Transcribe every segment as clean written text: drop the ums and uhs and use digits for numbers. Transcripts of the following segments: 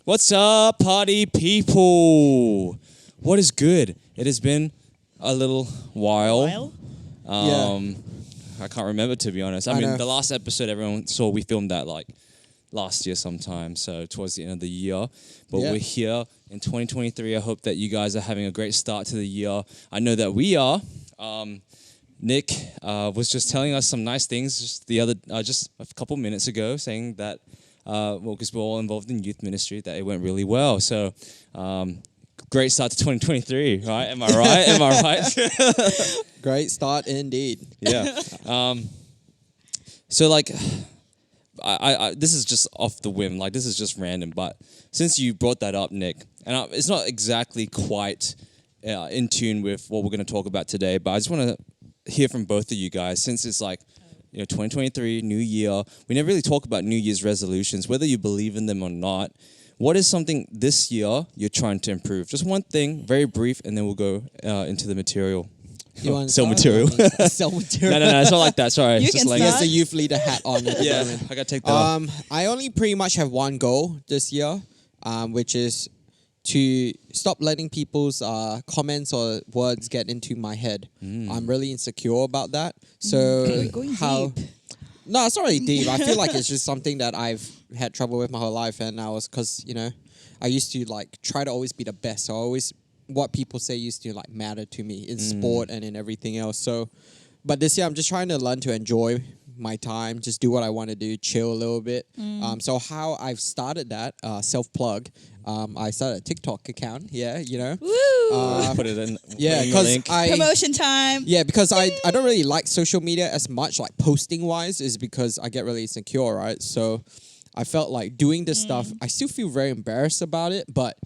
What's up, party people? What is good? It has been a little while. I can't remember, to be honest. I mean, know. the last episode everyone saw, we filmed that like last year sometime, so towards the end of the year. But Yeah. we're here in 2023. I hope that you guys are having a great start to the year. I know that we are. Nick was just telling us some nice things just a couple minutes ago, saying that, because we're all involved in youth ministry, that it went really well. So, great start to 2023, right? Am I right? Am I right? Great start indeed. Yeah. So like, I this is just off the whim, like this is just random, but since you brought that up, Nick, and it's not exactly quite in tune with what we're going to talk about today, but I just want to hear from both of you guys, since it's like, 2023, new year. We never really talk about New Year's resolutions, whether you believe in them or not. What is something this year you're trying to improve? Just one thing, very brief, and then we'll go into the material. You want to Sell start? material. Sell material. No, it's not like that. Sorry. You It's just can like, He has start. the youth leader hat on at the yeah, moment. I got to take that off. I only pretty much have one goal this year, which is to stop letting people's comments or words get into my head. I'm really insecure about that. So We're going deep. No, it's not really deep. I feel like it's just something that I've had trouble with my whole life, and I was because I used to like try to always be the best. So what people say used to like matter to me in sport and in everything else. So, but this year I'm just trying to learn to enjoy my time, just do what I want to do, chill a little bit. So how I've started that self-plug, I started a TikTok account. Yeah, Woo! Put it in. yeah, put in the because link. Promotion time. Yeah, because I don't really like social media as much, like posting wise, is because I get really insecure, right? So I felt like doing this stuff, I still feel very embarrassed about it, but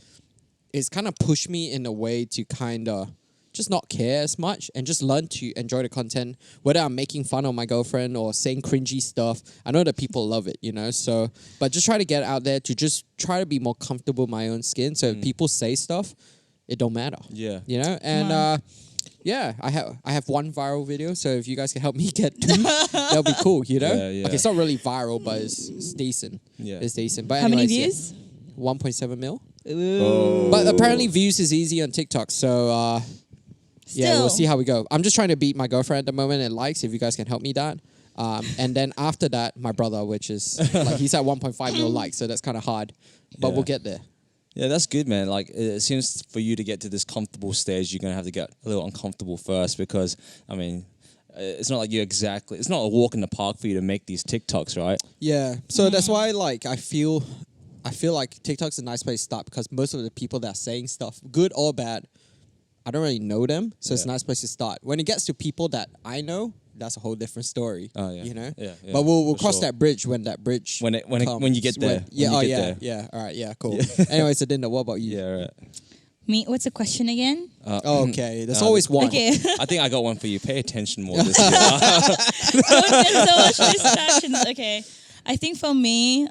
it's kind of pushed me in a way to kind of just not care as much and just learn to enjoy the content, whether I'm making fun of my girlfriend or saying cringy stuff. I know that people love it, so, but just try to get out there to just try to be more comfortable in my own skin. So if people say stuff, it don't matter. Yeah. And yeah, I have one viral video, so if you guys can help me get two, that'll be cool, Yeah. Okay, it's not really viral, but it's decent. Yeah. It's decent. But How many anyways, views? Yeah, 1.7 mil. Ooh. But apparently views is easy on TikTok, so yeah, we'll Still. see how we go. I'm just trying to beat my girlfriend at the moment and likes, if you guys can help me that. And then after that, my brother, which is like he's at 1.5 mil likes, so that's kind of hard. But Yeah. we'll get there. Yeah, that's good, man. Like, it seems for you to get to this comfortable stage, you're going to have to get a little uncomfortable first because, I mean, it's not like it's not a walk in the park for you to make these TikToks, right? Yeah, so that's why like I feel like TikTok's a nice place to start because most of the people that are saying stuff, good or bad, I don't really know them, so it's a Yeah. nice place to start. When it gets to people that I know, that's a whole different story. Oh, yeah. Yeah, But we'll for cross sure. that bridge when that bridge When you get there. yeah, When you yeah, get there. yeah. All right, yeah, cool. Anyway, so Dinda, what about you? Yeah, right. Me, what's the question again? Oh, okay, there's always one. Okay. I think I got one for you. Pay attention more this year. Don't get so much distractions. Okay. I think for me,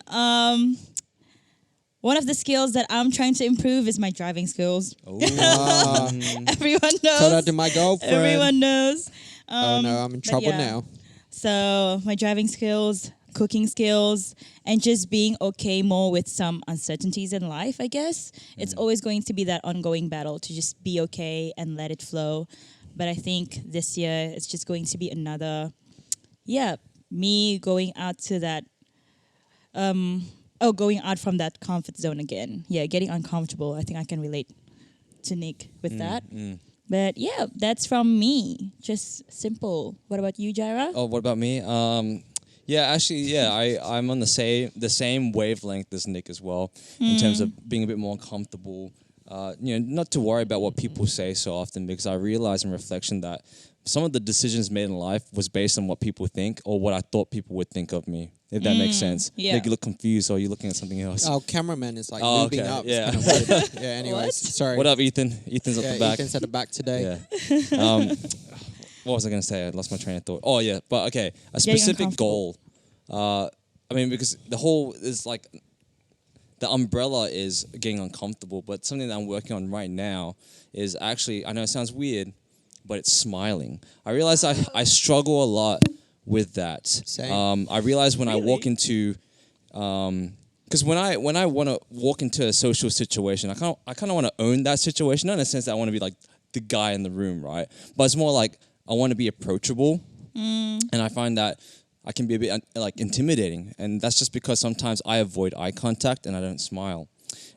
one of the skills that I'm trying to improve is my driving skills. Ah, Everyone knows. shout out to my girlfriend. Everyone knows. Oh no, I'm in but trouble yeah. now. So my driving skills, cooking skills, and just being okay more with some uncertainties in life, I guess. It's always going to be that ongoing battle to just be okay and let it flow. But I think this year it's just going to be another, me going out to that, going out from that comfort zone again. Yeah, getting uncomfortable. I think I can relate to Nick with that. But yeah, that's from me. Just simple. What about you, Jaira? Oh, what about me? I'm on the same wavelength as Nick as well, in terms of being a bit more comfortable. Not to worry about what people say so often, because I realize in reflection that some of the decisions made in life was based on what people think or what I thought people would think of me, if that makes sense. yeah. Make you look confused or you're looking at something else. Our cameraman is like Oh, moving okay, up. yeah. It's kind of weird. Yeah. Anyways, What? sorry. What up, Ethan? Ethan's at Yeah, the back. Ethan's at the back today. Yeah. What was I going to say? I lost my train of thought. Oh, yeah. But, okay. A specific goal. Because the whole is like, the umbrella is getting uncomfortable, but something that I'm working on right now is actually, I know it sounds weird, but it's smiling. I realize I struggle a lot with that. Same. I realize when I walk into Because when I want to walk into a social situation, I kind of want to own that situation, not in the sense that I want to be like the guy in the room, right? But it's more like I want to be approachable, and I find that I can be a bit like intimidating, and that's just because sometimes I avoid eye contact and I don't smile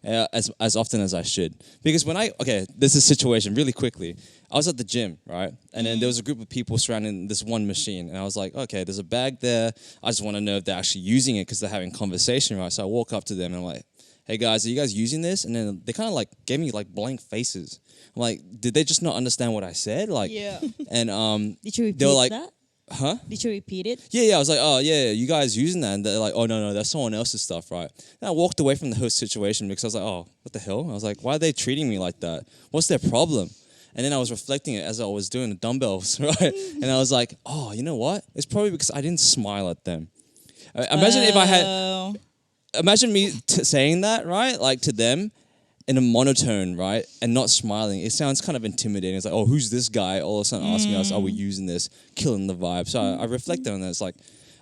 as often as I should. Because this is a situation really quickly. I was at the gym, right? And then there was a group of people surrounding this one machine. And I was like, okay, there's a bag there. I just want to know if they're actually using it because they're having conversation, right? So I walk up to them and I'm like, hey guys, are you guys using this? And then they kind of like gave me like blank faces. I'm like, did they just not understand what I said? Like, Yeah. And Did you repeat they were like, that? huh? Did you repeat it? Yeah, I was like, oh, yeah, you guys using that? And they're like, oh, no, that's someone else's stuff, right? And I walked away from the whole situation because I was like, oh, what the hell? I was like, why are they treating me like that? What's their problem? And then I was reflecting it as I was doing the dumbbells, right? And I was like, oh, you know what? It's probably because I didn't smile at them. Imagine if I had, Oh. imagine me saying that, right? Like to them in a monotone, right? And not smiling. It sounds kind of intimidating. It's like, oh, who's this guy? All of a sudden asking us, are we using this? Killing the vibe. So I reflected on that. It's like,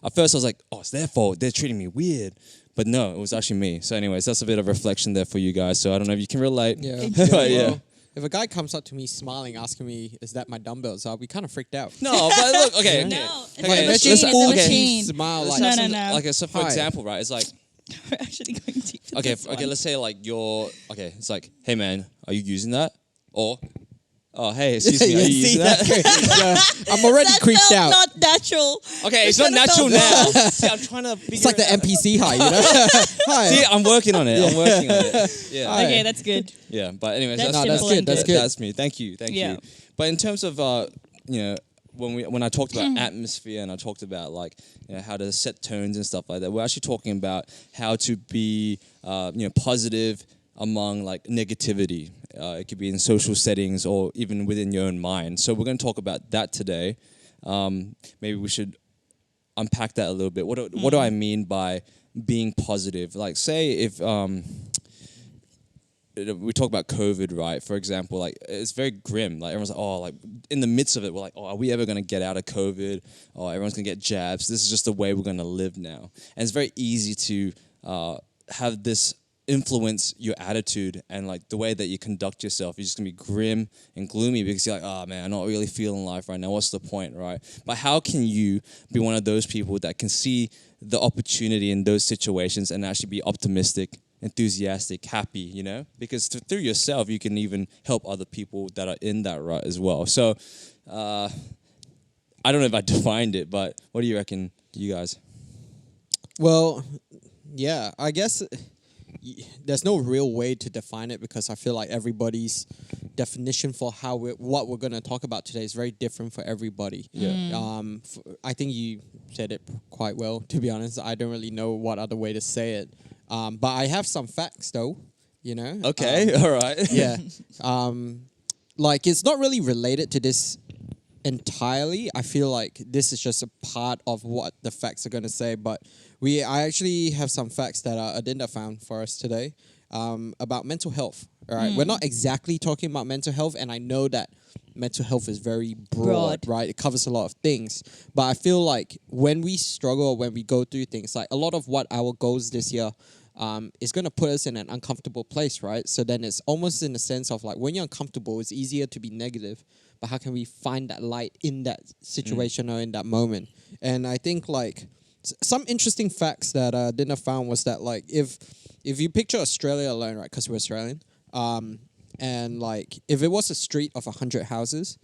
at first I was like, oh, it's their fault. They're treating me weird. But no, it was actually me. So anyways, that's a bit of reflection there for you guys. So I don't know if you can relate. Yeah. But yeah. Well, if a guy comes up to me smiling, asking me, "Is that my dumbbells?" I'll be kind of freaked out. No, but look, okay. No, it's Okay, a let's machine. just- It's a okay. machine. Smile Let's like have No, some- no. Okay, so for Hi. example, right, it's like, We're actually going deep. in okay, this one. let's say like it's like, hey man, are you using that? Or, oh, hey, excuse me, are you using that? Yeah, I'm already That creeped felt out. not natural. Okay, it's not kinda natural felt now. See, I'm trying to figure It's like the it out. NPC high, you know? Hi. See, I'm working on it. I'm working on it. Yeah. Hi. Okay, that's good. Yeah, but anyways, That's No, that's simple good. and That's good. good. That's me. Thank you. Yeah. You. But in terms of when I talked about atmosphere and I talked about like how to set tones and stuff like that, we're actually talking about how to be positive among like negativity. It could be in social settings or even within your own mind. So we're going to talk about that today. Maybe we should unpack that a little bit. What do I mean by being positive? Like, say if we talk about COVID, right? For example, like it's very grim. Like everyone's like, oh, like in the midst of it, we're like, oh, are we ever gonna get out of COVID? Oh, everyone's gonna get jabs. This is just the way we're gonna live now. And it's very easy to have this influence your attitude and like the way that you conduct yourself. You're just gonna be grim and gloomy because you're like, oh man, I'm not really feeling life right now. What's the point, right? But how can you be one of those people that can see the opportunity in those situations and actually be optimistic, enthusiastic, happy, because through yourself you can even help other people that are in that rut as well. So I don't know if I defined it, but what do you reckon, you guys? Well, yeah, I guess there's no real way to define it because I feel like everybody's definition for what we're going to talk about today is very different for everybody. Yeah. I think you said it quite well, to be honest. I don't really know what other way to say it. But I have some facts, though, Okay, all right. Yeah. Like, it's not really related to this entirely. I feel like this is just a part of what the facts are going to say. But I actually have some facts that Adinda found for us today about mental health. All right. We're not exactly talking about mental health. And I know that mental health is very broad, right? It covers a lot of things. But I feel like when we struggle, or when we go through things, like a lot of what our goals this year is going to put us in an uncomfortable place, right? So then it's almost in the sense of like when you're uncomfortable, it's easier to be negative. But how can we find that light in that situation or in that moment? And I think like some interesting facts that Dinner found was that like if you picture Australia alone, right? Because we're Australian, and like if it was a street of 100 houses,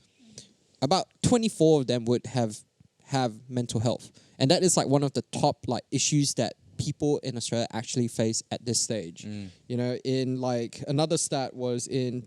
about 24 of them would have mental health, and that is like one of the top like issues that people in Australia actually face at this stage. In like another stat was in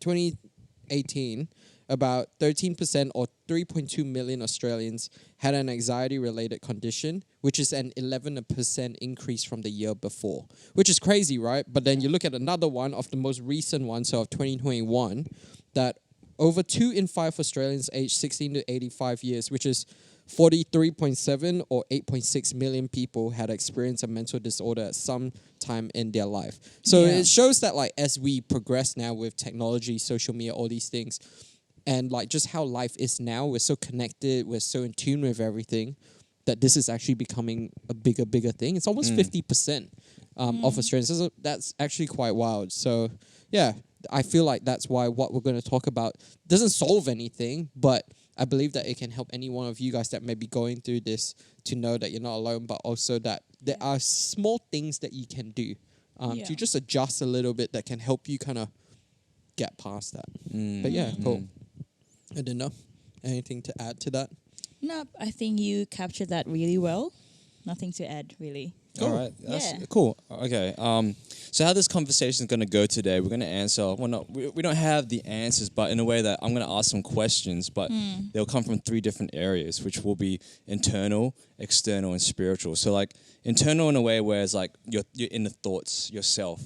2018. About 13% or 3.2 million Australians had an anxiety-related condition, which is an 11% increase from the year before, which is crazy, right? But then you look at another one of the most recent ones, so of 2021, that over 2 in 5 Australians aged 16 to 85 years, which is 43.7 or 8.6 million people had experienced a mental disorder at some time in their life. So it shows that like as we progress now with technology, social media, all these things, and like just how life is now, we're so connected, we're so in tune with everything, that this is actually becoming a bigger thing. It's almost 50%. of Australians. That's actually quite wild. So yeah, I feel like that's why what we're going to talk about doesn't solve anything, but I believe that it can help any one of you guys that may be going through this to know that you're not alone, but also that there are small things that you can do to just adjust a little bit that can help you kind of get past that. But yeah, cool. I don't know. Anything to add to that? No, I think you captured that really well. Nothing to add, really. All right, that's Yeah. cool. Okay, so how this conversation is going to go today? We're going to answer. Well, no, we don't have the answers, but in a way that I'm going to ask some questions, but they'll come from 3 different areas, which will be internal, external, and spiritual. So, like internal in a way where it's like you're in the thoughts yourself.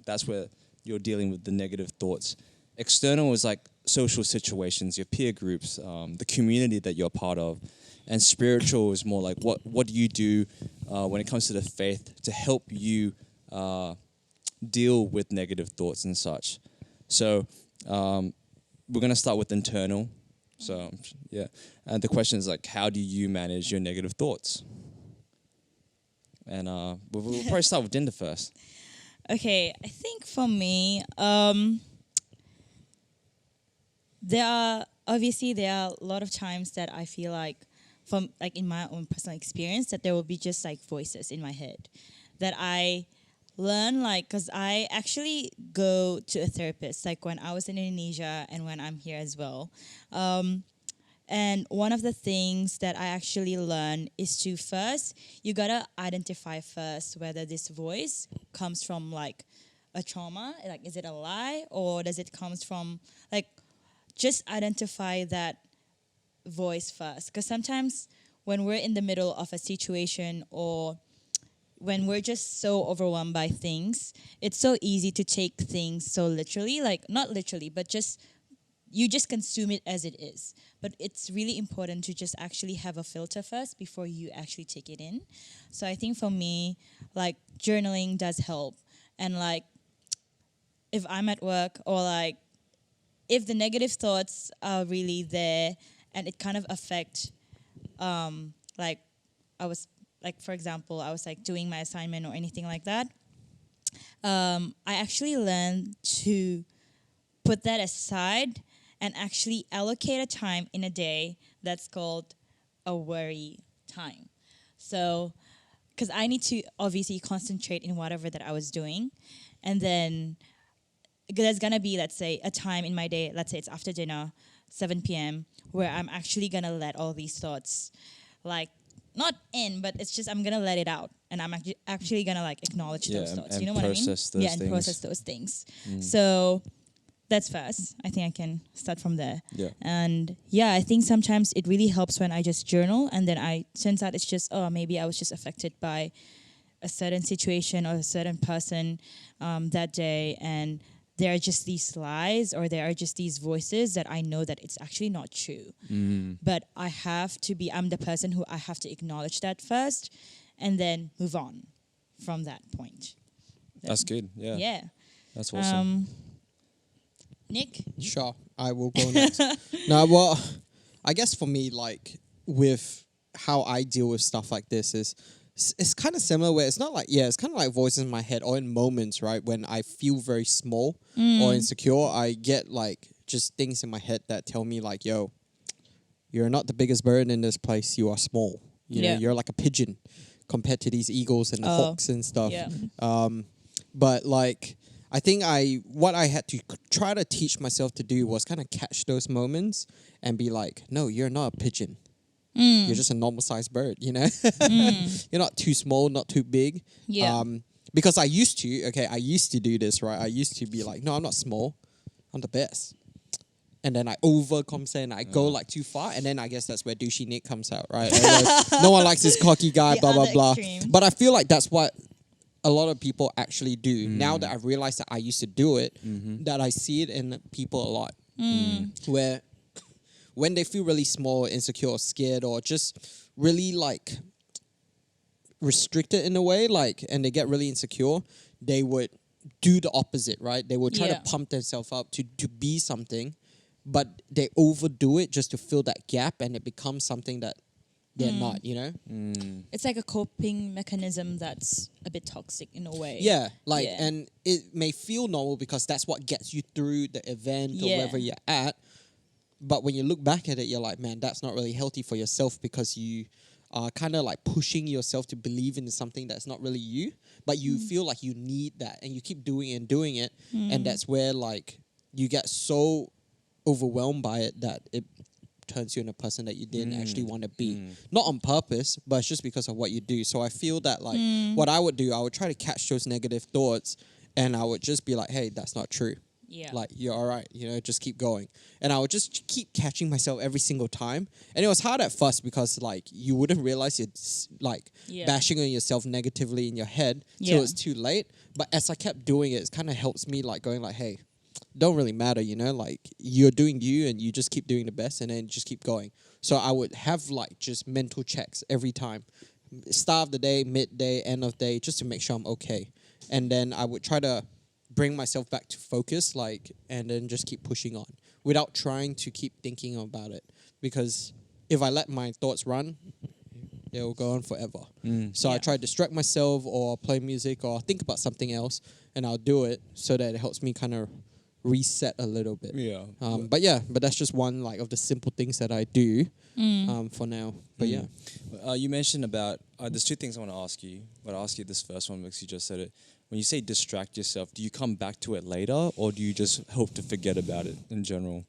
That's where you're dealing with the negative thoughts. External is like social situations, your peer groups, the community that you're part of. And spiritual is more like what do you do when it comes to the faith to help you deal with negative thoughts and such. So we're going to start with internal. So yeah, and the question is like, how do you manage your negative thoughts? And we'll probably start with Dinda first. Okay, I think for me, there are a lot of times that I feel like, from like in my own personal experience, that there will be just like voices in my head that I learn, like, because I actually go to a therapist like when I was in Indonesia and when I'm here as well. And one of the things that I actually learn is to first, you gotta identify first whether this voice comes from like a trauma, like is it a lie, or does it comes from like, just identify that voice first. Because sometimes when we're in the middle of a situation or when we're just so overwhelmed by things, it's so easy to take things so literally, like not literally, but just you just consume it as it is. But it's really important to just actually have a filter first before you actually take it in. So I think for me, like journaling does help. And like if I'm at work or like if the negative thoughts are really there and it kind of affect, like I was like, for example, I was like doing my assignment or anything like that. I actually learned to put that aside and actually allocate a time in a day that's called a worry time. So, because I need to obviously concentrate in whatever that I was doing. And then there's going to be, let's say, a time in my day, let's say it's after dinner, 7 p.m., where I'm actually going to let all these thoughts, like, not in, but it's just I'm going to let it out. And I'm actually going to, like, acknowledge those thoughts. And you know what I mean? process those yeah, things. and process those things. So that's first. I think I can start from there. Yeah. And yeah, I think sometimes it really helps when I just journal and then turns out it's just, oh, maybe I was just affected by a certain situation or a certain person that day, and there are just these lies or there are just these voices that I know that it's actually not true. But I'm the person who I have to acknowledge that first and then move on from that point. That's good. Yeah. Yeah. That's awesome. Nick? Sure, I will go next. No, well, I guess for me, like, with how I deal with stuff like this is, it's kind of similar where it's not like, it's kind of like voices in my head or in moments, right? When I feel very small or insecure, I get like just things in my head that tell me like, yo, you're not the biggest bird in this place. You are small. You know, you're like a pigeon compared to these eagles and hawks and stuff. Yeah. But like, I think what I had to try to teach myself to do was kind of catch those moments and be like, no, you're not a pigeon. You're just a normal sized bird, you know? You're not too small, not too big. Yeah. Because I used to do this, right? I used to be like, no, I'm not small. I'm the best. And then I overcompensate and I go like too far. And then I guess that's where douchey Nick comes out, right? No one likes this cocky guy, The blah, blah, other blah. extreme. But I feel like that's what a lot of people actually do. Now that I've realized that I used to do it, that I see it in people a lot. Where when they feel really small, insecure, or scared, or just really like restricted in a way, like, and they get really insecure, they would do the opposite, right? They would try to pump themselves up to be something, but they overdo it just to fill that gap, and it becomes something that they're not, you know? It's like a coping mechanism that's a bit toxic in a way. Yeah, like, Yeah. and it may feel normal because that's what gets you through the event or Yeah. wherever you're at. But when you look back at it, you're like, man, that's not really healthy for yourself because you are kind of like pushing yourself to believe in something that's not really you, but you feel like you need that and you keep doing it and doing it. And that's where like you get so overwhelmed by it that it turns you into a person that you didn't actually want to be. Not on purpose, but it's just because of what you do. So I feel that like what I would do, I would try to catch those negative thoughts and I would just be like, hey, that's not true. Yeah. Like, you're all right, you know, just keep going. And I would just keep catching myself every single time. And it was hard at first because, like, you wouldn't realize you're, like, Yeah. bashing on yourself negatively in your head till Yeah. it's too late. But as I kept doing it, it kind of helps me, like, going like, hey, don't really matter, you know? Like, you're doing you and you just keep doing the best and then just keep going. So I would have, like, just mental checks every time. Start of the day, midday, end of day, just to make sure I'm okay. And then I would try to bring myself back to focus, like, and then just keep pushing on without trying to keep thinking about it. Because if I let my thoughts run, it will go on forever. So I Yeah. try to distract myself or play music or think about something else, and I'll do it so that it helps me kind of reset a little bit. Yeah. But yeah, but that's just one like of the simple things that I do for now. But yeah. You mentioned about there's two things I want to ask you. But I'll ask you this first one because you just said it. When you say distract yourself, do you come back to it later, or do you just hope to forget about it in general?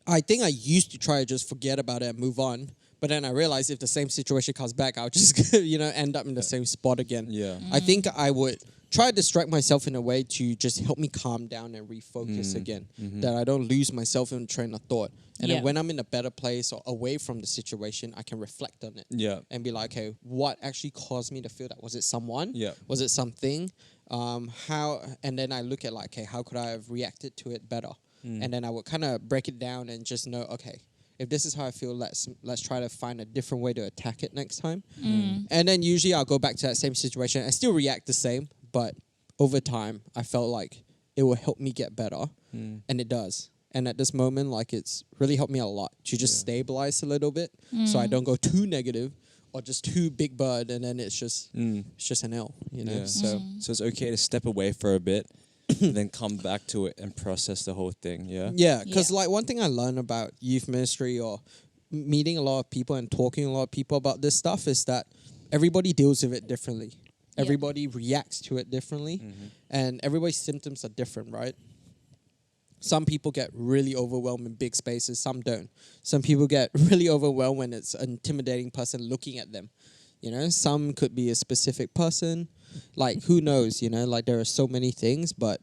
I think I used to try to just forget about it and move on. But then I realized if the same situation comes back, I'll just, end up in the same spot again. Yeah. I think I would try to distract myself in a way to just help me calm down and refocus again. That I don't lose myself in train of thought. And Yeah. then when I'm in a better place or away from the situation, I can reflect on it. Yeah. And be like, okay, what actually caused me to feel that? Was it someone? Yeah. Was it something? How? And then I look at like, okay, how could I have reacted to it better? And then I would kind of break it down and just know, okay, if this is how I feel, let's try to find a different way to attack it next time. And then usually I'll go back to that same situation and still react the same, but over time I felt like it will help me get better, and it does. And at this moment, like it's really helped me a lot to just stabilize a little bit, so I don't go too negative or just too big bird, and then it's just an L, you know. Yeah. So So it's okay to step away for a bit, and then come back to it and process the whole thing. Yeah. yeah, because Yeah. like one thing I learned about youth ministry or meeting a lot of people and talking to a lot of people about this stuff is that everybody deals with it differently. Yeah. Everybody reacts to it differently, and everybody's symptoms are different, right? Some people get really overwhelmed in big spaces, some don't. Some people get really overwhelmed when it's an intimidating person looking at them. You know, some could be a specific person. Like, who knows, you know? Like, there are so many things, but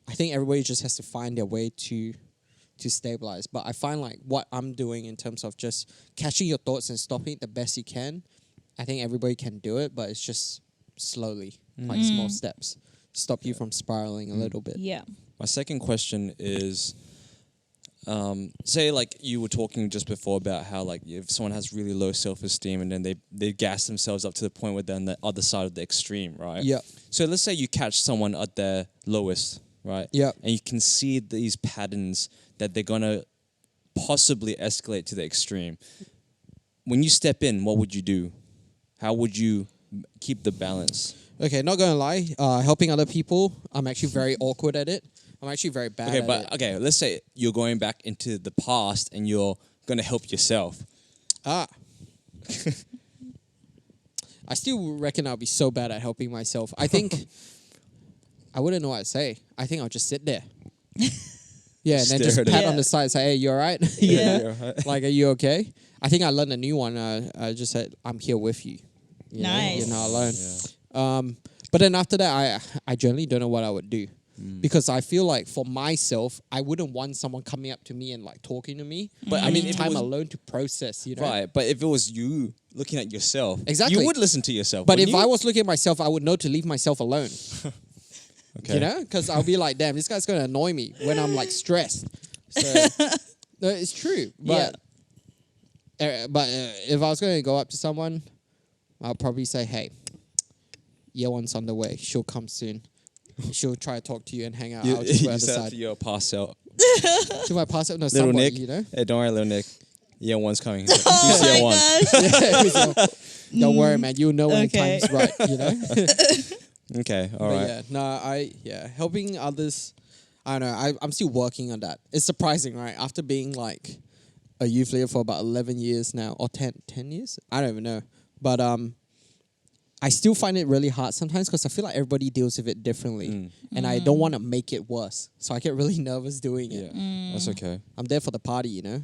I think everybody just has to find their way to stabilize. But I find, like, what I'm doing in terms of just catching your thoughts and stopping it the best you can, I think everybody can do it, but it's just slowly, like small steps. Stop you from spiraling a little bit. Yeah. My second question is, say like you were talking just before about how like if someone has really low self-esteem and then they gas themselves up to the point where they're on the other side of the extreme, right? Yeah. So let's say you catch someone at their lowest, right? Yeah. And you can see these patterns that they're gonna possibly escalate to the extreme. When you step in, what would you do? How would you keep the balance? Okay, not gonna lie, helping other people, I'm actually very awkward at it. I'm actually very bad Okay, at but it. okay, let's say you're going back into the past and you're gonna help yourself. I still reckon I'll be so bad at helping myself. I think I wouldn't know what to say. I think I'll just sit there. Yeah, and then Stare just at it. pat Yeah. on the side, say, "Hey, you all right? Yeah. Like, are you okay?" I think I learned a new one. I just said, "I'm here with you." You know, Nice. you're not alone. Yeah. But then after that, I generally don't know what I would do. Because I feel like for myself, I wouldn't want someone coming up to me and like talking to me. But I I mean, need if it time was- alone to process, you know? Right, but if it was you looking at yourself, Exactly. you would listen to yourself. But if wouldn't I you? was looking at myself, I would know to leave myself alone. okay. You know? Because I'll be like, damn, this guy's going to annoy me when I'm like stressed. So, no, it's true. But, if I was going to go up to someone, I'll probably say, hey, year one's on the way. She'll come soon. She'll try to talk to you and hang out. You, I'll just you wait on the said side. to your pass out. To my pass up, no, Little somebody, Nick. you know? Hey, don't worry, little Nick. Year one's coming. Oh Who's my year one? gosh. So, don't worry, man. You'll know when Okay. time's right. You know. Okay, all But right. yeah, no, helping others. I don't know. I'm still working on that. It's surprising, right? After being like a youth leader for about 11 years now, or 10 years. I don't even know. But I still find it really hard sometimes because I feel like everybody deals with it differently, and I don't want to make it worse. So I get really nervous doing it. Yeah, that's okay. I'm there for the party, you know,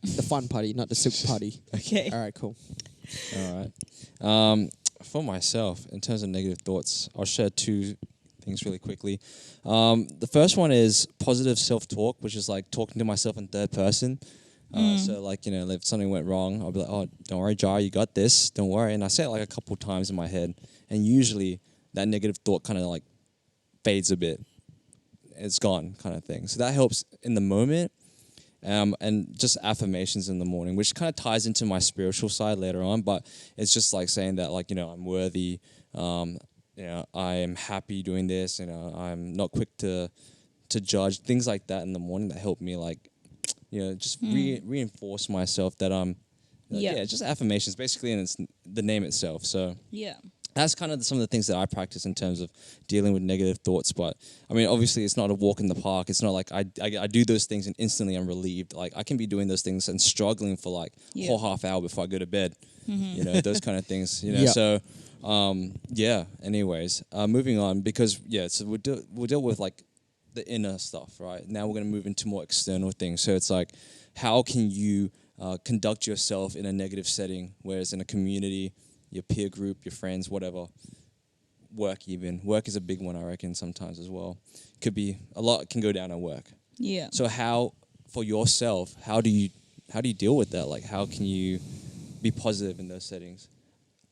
the fun party, not the soup party. Okay. All right, cool. All right. For myself, in terms of negative thoughts, I'll share two things really quickly. The first one is positive self-talk, which is like talking to myself in third person. So like, you know, if something went wrong, I'll be like, oh, don't worry, Jar, you got this. Don't worry. And I say it like a couple times in my head. And usually that negative thought kind of like fades a bit. It's gone kind of thing. So that helps in the moment. And just affirmations in the morning, which kind of ties into my spiritual side later on. But it's just like saying that, like, you know, I'm worthy. You know, I am happy doing this. You know, I'm not quick to judge. Things like that in the morning that help me, like, you know, just reinforce myself that I'm. Yeah. Just affirmations, basically, and it's the name itself. So Yeah. that's kind of some of the things that I practice in terms of dealing with negative thoughts. But I mean, obviously, it's not a walk in the park. It's not like I do those things and instantly I'm relieved. Like I can be doing those things and struggling for like a whole half hour before I go to bed. You know, those kind of things. You know, Yeah. so yeah. Anyways, moving on because so we'll deal with like the inner stuff, right? Now we're gonna move into more external things. So it's like, how can you conduct yourself in a negative setting, whereas in a community, your peer group, your friends, whatever, work even. Work is a big one, I reckon, sometimes as well. Could be, a lot can go down at work. Yeah. So how, for yourself, how do you deal with that? Like, how can you be positive in those settings?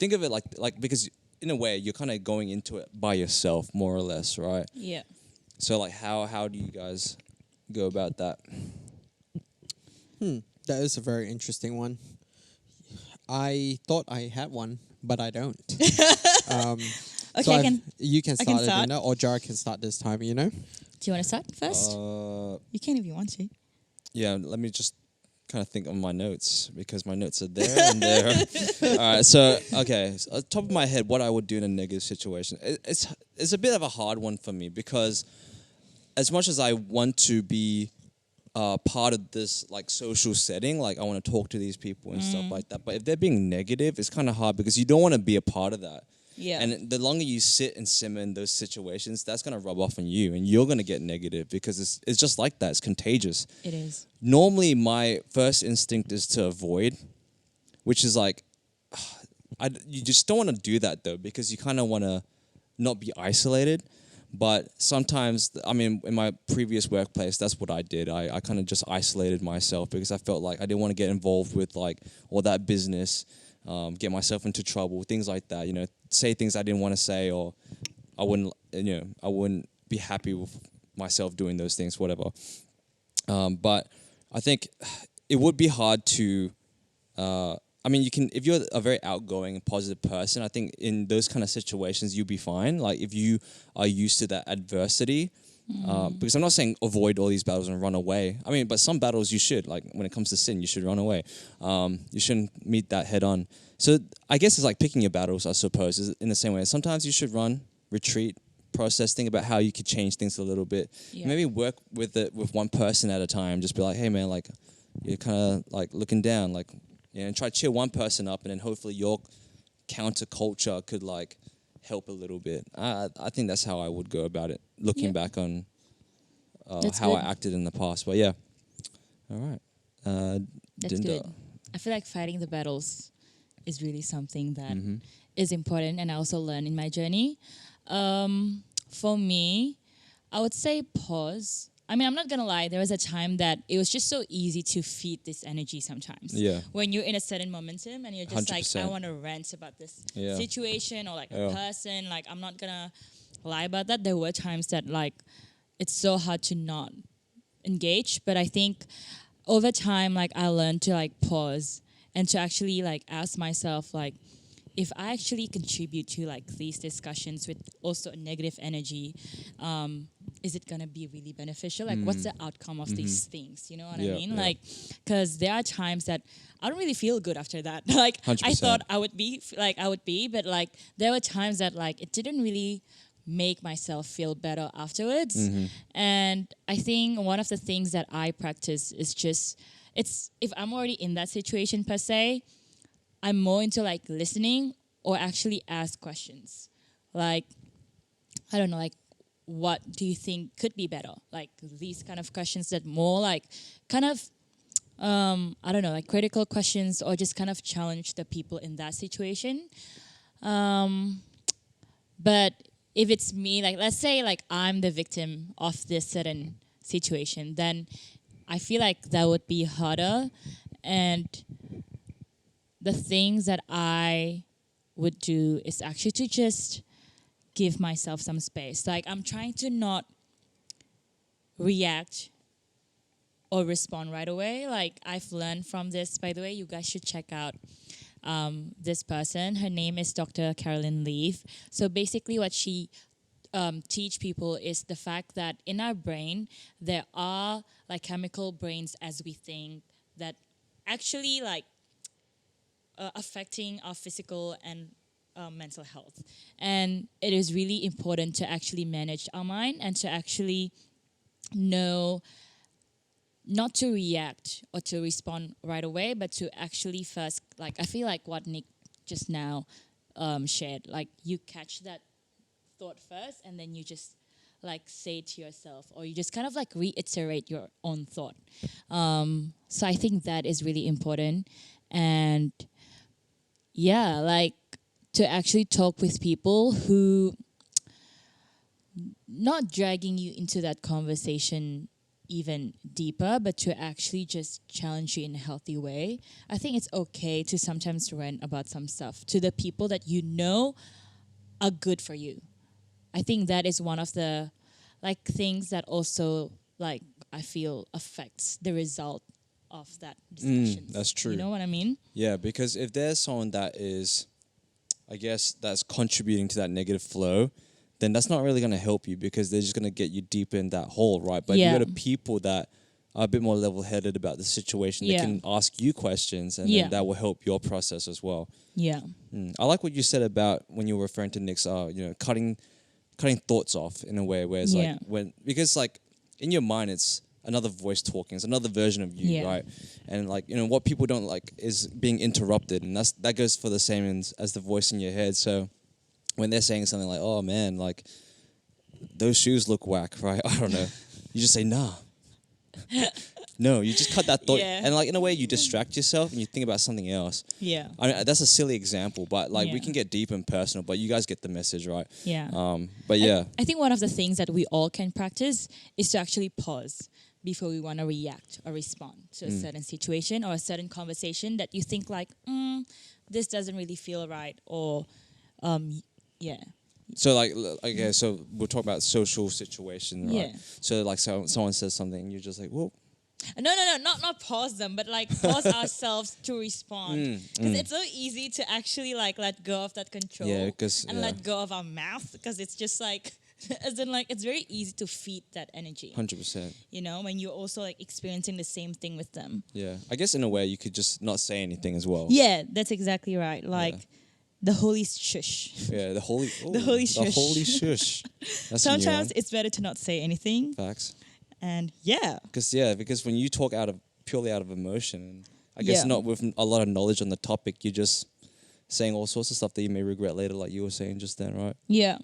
Think of it like because in a way, you're kind of going into it by yourself, more or less, right? Yeah. So like, how do you guys go about that? That is a very interesting one. I thought I had one, but I don't. Okay, you can I can start, start. Adina, or Jar can start this time. You know. do you want to start first? You can if you want to. Yeah, let me just kind of think on my notes because my notes are there and there. All right, so okay, so at the top of my head, what I would do in a negative situation, it's a bit of a hard one for me because as much as I want to be part of this like social setting, like I want to talk to these people and stuff like that, but if they're being negative, it's kind of hard because you don't want to be a part of that. Yeah. And the longer you sit and simmer in those situations, that's going to rub off on you and you're going to get negative because it's just like that. It's contagious. It is. Normally, my first instinct is to avoid, which is like, you just don't want to do that though because you kind of want to not be isolated. But sometimes, I mean, in my previous workplace, that's what I did. I kind of just isolated myself because I felt like I didn't want to get involved with like all that business, get myself into trouble, things like that. You know, say things I didn't want to say, or I wouldn't be happy with myself doing those things, whatever. But I think it would be hard to. I mean, you can, if you're a very outgoing and positive person, I think in those kind of situations, you'll be fine. Like if you are used to that adversity, because I'm not saying avoid all these battles and run away. I mean, but some battles you should, like when it comes to sin, you should run away. You shouldn't meet that head on. So I guess it's like picking your battles, I suppose, is in the same way. Sometimes you should run, retreat, process, think about how you could change things a little bit. Yeah. Maybe work with it with one person at a time. Just be like, hey man, like you're kind of like looking down, like, you know, and try to cheer one person up, and then hopefully your counterculture could like help a little bit. I think that's how I would go about it, looking back on That's how good. I acted in the past. But yeah, all right. That's Dinda. good. I feel like fighting the battles is really something that Mm-hmm. is important, and I also learned in my journey. For me, I would say pause. I mean, I'm not gonna lie. There was a time that it was just so easy to feed this energy sometimes. Yeah. When you're in a certain momentum and you're just like, 100%. I want to rant about this Yeah. situation or like Yeah. a person. Like, I'm not gonna lie about that. There were times that like it's so hard to not engage, but I think over time, like I learned to like pause and to actually like ask myself like, if I actually contribute to like these discussions with also negative energy, is it gonna be really beneficial? Like, what's the outcome of these things? You know what I Yeah, mean? yeah. Like, because there are times that I don't really feel good after that. Like, I 100%. thought I would be, but like, there were times that like it didn't really make myself feel better afterwards. And I think one of the things that I practice is just, it's if I'm already in that situation per se, I'm more into like listening or actually ask questions. Like, I don't know, like, what do you think could be better? Like these kind of questions that more like kind of, I don't know, like critical questions or just kind of challenge the people in that situation. But if it's me, like let's say like I'm the victim of this certain situation, then I feel like that would be harder. And the things that I would do is actually to just give myself some space. Like I'm trying to not react or respond right away. Like I've learned from this, by the way, you guys should check out this person. Her name is Dr. Carolyn Leaf. So basically what she teach people is the fact that in our brain, there are like chemical brains as we think that actually like affecting our physical and mental health. And it is really important to actually manage our mind and to actually know not to react or to respond right away, but to actually first, like I feel like what Nick just now shared, like you catch that thought first and then you just like say it to yourself or you just kind of like reiterate your own thought. So I think that is really important. And yeah, like to actually talk with people who not dragging you into that conversation even deeper, but to actually just challenge you in a healthy way. I think it's okay to sometimes rant about some stuff to the people that you know are good for you. I think that is one of the like things that also like I feel affects the result of that discussion. that's true. You know what I mean? Yeah, because if there's someone that is, I guess, that's contributing to that negative flow, then that's not really going to help you because they're just going to get you deeper in that hole, right? But Yeah. you got people that are a bit more level-headed about the situation. They Yeah. can ask you questions, and Yeah. then that will help your process as well. Yeah. I like what you said about when you were referring to Nick's, cutting thoughts off in a way where it's Yeah. like because like in your mind it's another voice talking, it's another version of you, Yeah. right? And like what people don't like is being interrupted, and that goes for the same as the voice in your head. So when they're saying something like, "Oh man, like those shoes look whack," right? I don't know. You just say, "Nah." No, you just cut that thought, Yeah. and like in a way you distract yourself and you think about something else. Yeah. I mean, that's a silly example, but like we Yeah. can get deep and personal. But you guys get the message, right? Yeah. But yeah, I think one of the things that we all can practice is to actually pause before we want to react or respond to a certain situation or a certain conversation that you think like, this doesn't really feel right, or yeah. so like okay, so we'll talk about social situation, right? Yeah. So like someone says something, and you're just like, "Whoa." No, not pause them, but like pause ourselves to respond. Because it's so easy to actually like let go of that control Yeah, 'cause, and yeah. let go of our mouth, because it's just like, as in like, it's very easy to feed that energy. 100%. You know, when you're also like experiencing the same thing with them. Yeah, I guess in a way you could just not say anything as well. Yeah, that's exactly right. Like the holy shush. Yeah, the holy holy The shush. holy shush. That's a new Sometimes one. it's better to not say anything. Facts. And yeah. Because when you talk purely out of emotion, and I guess Yeah. not with a lot of knowledge on the topic, you're just saying all sorts of stuff that you may regret later, like you were saying just then, right? Yeah.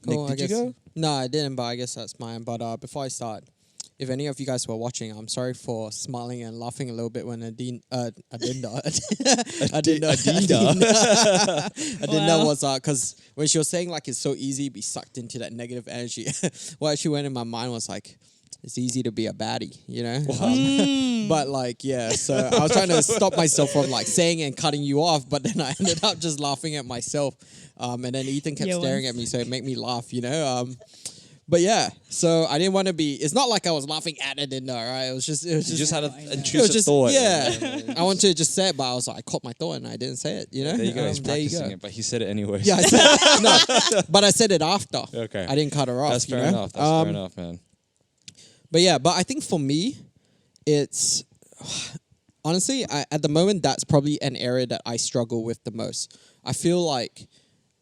Cool, Nick, did you go? No, I didn't, but I guess that's mine. But before I start, if any of you guys were watching, I'm sorry for smiling and laughing a little bit when Adinda was because when she was saying like it's so easy to be sucked into that negative energy, what actually went in my mind was like, it's easy to be a baddie, you know? But like, yeah, so I was trying to stop myself from like saying and cutting you off, but then I ended up just laughing at myself. And then Ethan kept Yeah, staring once. at me, so it made me laugh, you know? But yeah, so I didn't want to be. It's not like I was laughing at it in there, right? It was just. You just had an I know. It was intrusive just thought. yeah. I wanted to just say it, but I was like, I caught my thought and I didn't say it. You know. There you go. He's There you practicing go. it, but he said it anyway. Yeah, I said no, but I said it after. Okay. I didn't cut her off. That's fair you know? enough. That's fair enough, man. But yeah, but I think for me, it's honestly at the moment that's probably an area that I struggle with the most. I feel like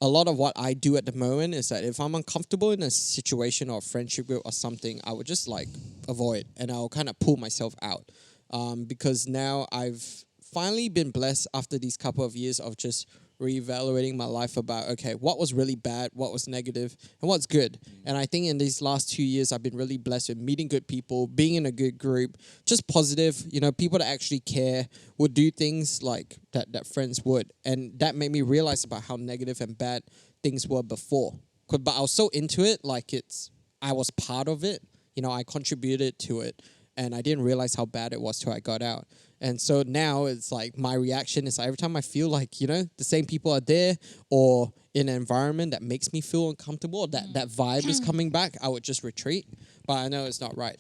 a lot of what I do at the moment is that if I'm uncomfortable in a situation or a friendship group or something, I would just like avoid and I'll kind of pull myself out. Because now I've finally been blessed after these couple of years of just reevaluating my life about, okay, what was really bad, what was negative, and what's good. And I think in these last 2 years, I've been really blessed with meeting good people, being in a good group, just positive, people that actually care, would do things like that friends would. And that made me realize about how negative and bad things were before. But I was so into it, like I was part of it, I contributed to it. And I didn't realize how bad it was till I got out. And so now it's like my reaction is every time I feel like, the same people are there or in an environment that makes me feel uncomfortable, or that vibe is coming back, I would just retreat. But I know it's not right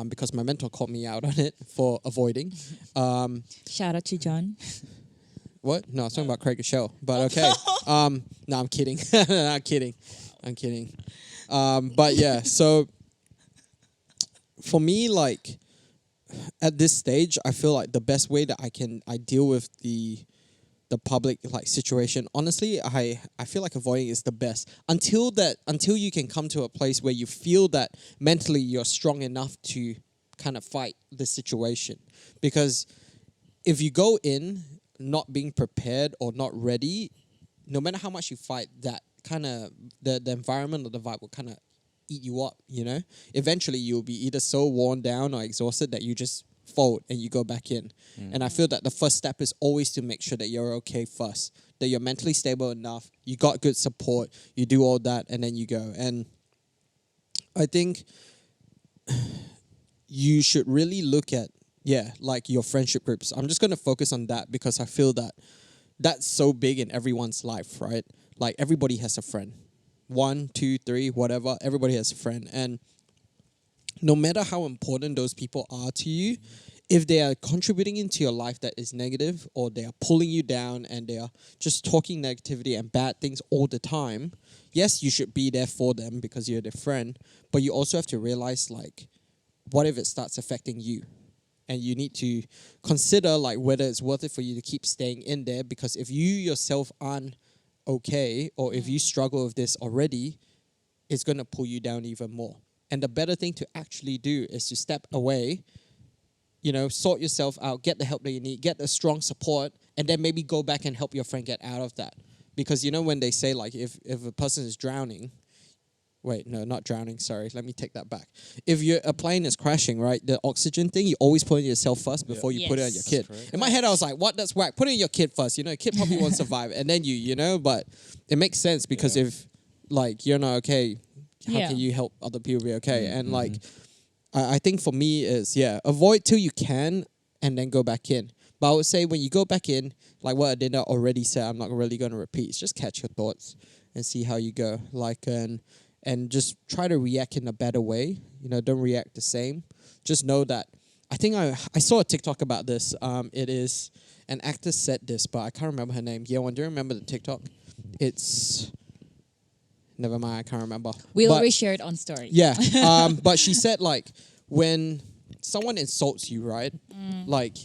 because my mentor called me out on it for avoiding. Shout out to John. What? No, I was talking about Craig Shell, but okay. No, I'm kidding. I'm kidding. But yeah, so for me, like at this stage, I feel like the best way that I deal with the public like situation, honestly, I feel like avoiding is the best until you can come to a place where you feel that mentally you're strong enough to kind of fight the situation. Because if you go in not being prepared or not ready, no matter how much you fight, that kind of the environment or the vibe will kind of eat you up, Eventually you'll be either so worn down or exhausted that you just fold and you go back in. And I feel that the first step is always to make sure that you're okay first, that you're mentally stable enough, you got good support, you do all that, and then you go. And I think you should really look at, like your friendship groups. I'm just going to focus on that because I feel that that's so big in everyone's life, right? Like everybody has a friend. 1, 2, 3, whatever. Everybody has a friend. And no matter how important those people are to you, if they are contributing into your life that is negative or they are pulling you down and they are just talking negativity and bad things all the time, yes, you should be there for them because you're their friend. But you also have to realize, like, what if it starts affecting you? And you need to consider, like, whether it's worth it for you to keep staying in there, because if you yourself aren't okay, or if you struggle with this already, it's going to pull you down even more. And the better thing to actually do is to step away, sort yourself out, get the help that you need, get the strong support, and then maybe go back and help your friend get out of that. Because when they say, like, if a person is drowning, wait, no, not drowning, sorry, let me take that back. If a plane is crashing, right, the oxygen thing, you always put it on yourself first before you put it on your kid. In my head, I was like, what, that's whack, put it on your kid first, kid probably won't survive, and then but it makes sense because if, like, you're not okay, how can you help other people be okay? And, like, I think for me is, avoid till you can and then go back in. But I would say when you go back in, like what Adinda already said, I'm not really going to repeat, it's just catch your thoughts and see how you go. Like, and just try to react in a better way. Don't react the same. Just know that. I think I saw a TikTok about this. It is an actor said this, but I can't remember her name. Yeowon, do you remember the TikTok? It's never mind. I can't remember. We'll always share it on story. Yeah. But she said, like, when someone insults you, right? Like,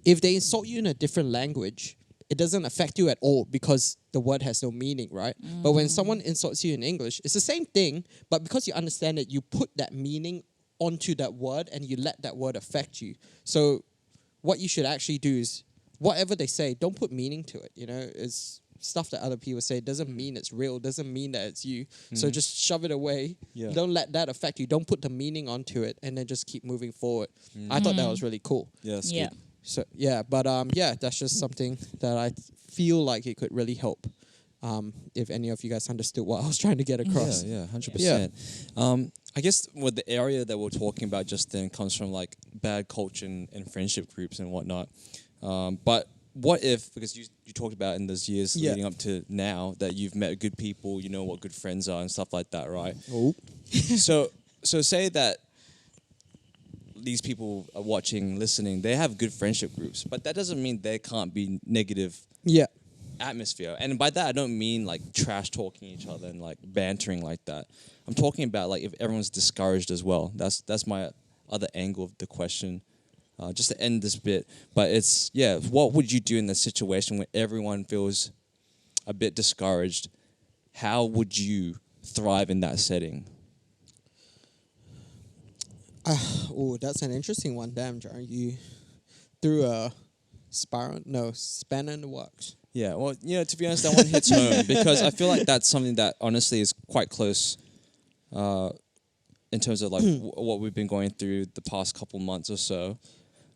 if they insult you in a different language, it doesn't affect you at all because the word has no meaning, right? But when someone insults you in English, it's the same thing, but because you understand it, you put that meaning onto that word and you let that word affect you. So what you should actually do is, whatever they say, don't put meaning to it, It's stuff that other people say. It doesn't mean it's real, doesn't mean that it's you. So just shove it away. Yeah. Don't let that affect you. Don't put the meaning onto it and then just keep moving forward. I thought that was really cool. Yeah, that's Yeah. good. So but that's just something that I feel like it could really help. If any of you guys understood what I was trying to get across. Yeah, 100%. I guess what the area that we're talking about just then comes from like bad culture and friendship groups and whatnot. But what if, because you talked about in those years Yeah. leading up to now that you've met good people, you know what good friends are and stuff like that, right? Oh. So say that these people are watching, listening, they have good friendship groups, but that doesn't mean there can't be negative Yeah. atmosphere. And by that I don't mean like trash talking each other and like bantering like that. I'm talking about like if everyone's discouraged as well. That's my other angle of the question. Just to end this bit, but it's what would you do in the situation where everyone feels a bit discouraged? How would you thrive in that setting? Oh, that's an interesting one. Damn, Jaron, you threw a spanner in the works. Yeah, well, to be honest, that one hits home because I feel like that's something that honestly is quite close in terms of like what we've been going through the past couple months or so.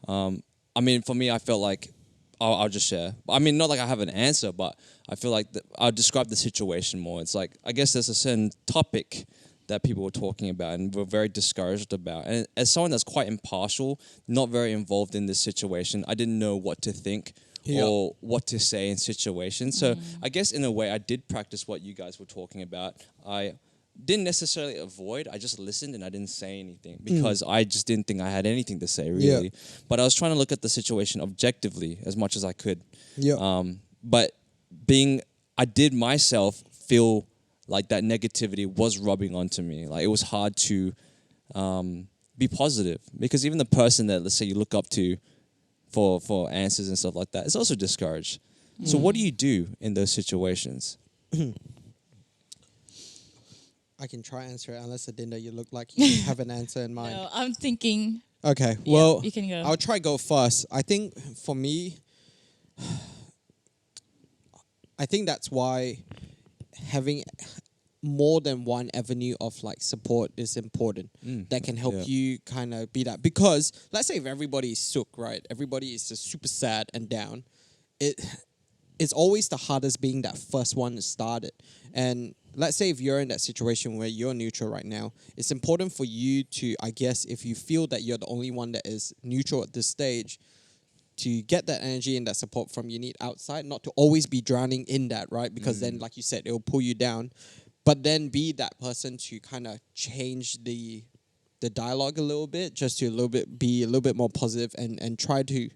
I mean, for me, I felt like I'll just share. I mean, not like I have an answer, but I feel like I'll describe the situation more. It's like, I guess there's a certain topic that people were talking about and were very discouraged about. And as someone that's quite impartial, not very involved in this situation, I didn't know what to think or what to say in situations. So I guess in a way, I did practice what you guys were talking about. I didn't necessarily avoid, I just listened and I didn't say anything because I just didn't think I had anything to say really. But I was trying to look at the situation objectively as much as I could. But I did myself feel like that negativity was rubbing onto me. Like it was hard to be positive because even the person that, let's say, you look up to for answers and stuff like that is also discouraged. So what do you do in those situations? I can try answer it unless Adinda, you look like you have an answer in mind. No, I'm thinking. Okay, Yeah, well, you can go. I'll try go first. I think for me, I think that's why having more than one avenue of like support is important that can help you kind of be that. Because let's say if everybody is sook, right? Everybody is just super sad and down. It's always the hardest being that first one to start it. And let's say if you're in that situation where you're neutral right now, it's important for you to, I guess, if you feel that you're the only one that is neutral at this stage, to get that energy and that support from you need outside, not to always be drowning in that, right? Because then, like you said, it will pull you down. But then be that person to kind of change the dialogue a little bit, just to be a little bit more positive and try to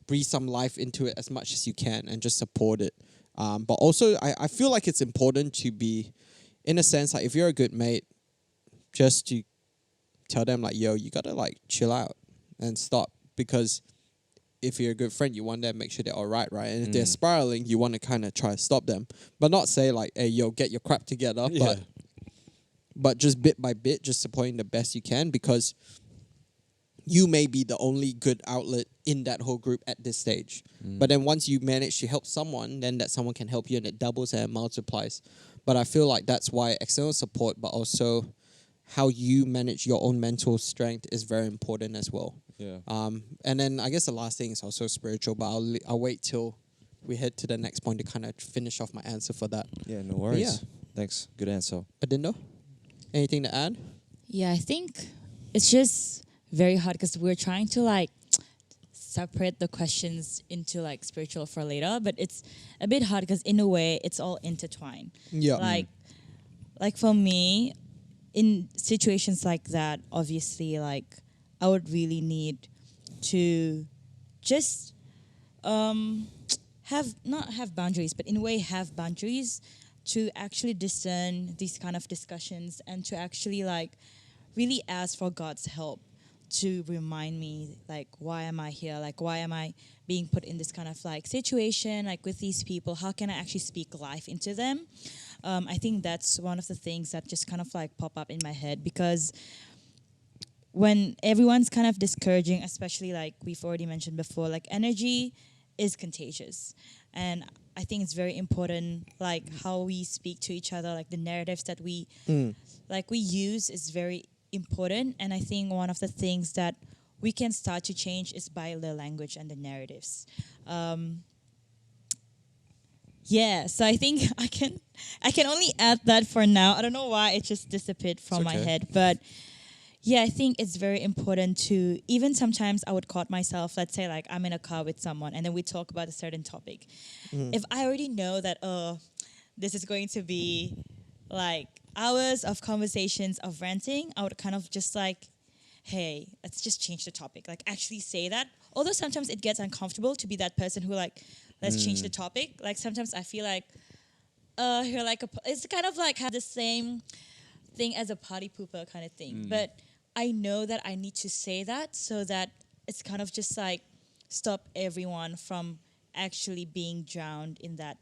breathe some life into it as much as you can and just support it. But also, I feel like it's important to be, in a sense, like if you're a good mate, just to tell them like, yo, you gotta like chill out and stop. Because if you're a good friend, you want them to make sure they're all right, right? And if they're spiraling, you want to kind of try to stop them. But not say like, hey, yo, get your crap together. But just bit by bit, just supporting the best you can, because you may be the only good outlet in that whole group at this stage. But then once you manage to help someone, then that someone can help you and it doubles and multiplies. But I feel like that's why external support, but also how you manage your own mental strength is very important as well. Yeah. And then I guess the last thing is also spiritual, but I'll wait till we head to the next point to kind of finish off my answer for that. Yeah, no worries. Yeah. Thanks. Good answer. Adindo, anything to add? Yeah, I think it's just very hard because we're trying to like separate the questions into like spiritual for later, but it's a bit hard because in a way it's all intertwined. Yeah. Like for me, in situations like that, obviously, like I would really need to just not have boundaries, but in a way have boundaries to actually discern these kind of discussions and to actually like really ask for God's help to remind me like, why am I here? Like, why am I being put in this kind of like situation, like with these people? How can I actually speak life into them? I think that's one of the things that just kind of like pop up in my head, because when everyone's kind of discouraging, especially like we've already mentioned before, like energy is contagious. And I think it's very important, like how we speak to each other, like the narratives that we use is very important. And I think one of the things that we can start to change is by the language and the narratives. So I think I can only add that for now. I don't know why it just disappeared from my head, but yeah, I think it's very important to, even sometimes I would caught myself, let's say like I'm in a car with someone and then we talk about a certain topic. If I already know that, oh, this is going to be like hours of conversations of ranting, I would kind of just like, hey, let's just change the topic. Like actually say that. Although sometimes it gets uncomfortable to be that person who like, let's change the topic. Like sometimes I feel like, you're like, it's kind of like have the same thing as a party pooper kind of thing. But I know that I need to say that so that it's kind of just like stop everyone from actually being drowned in that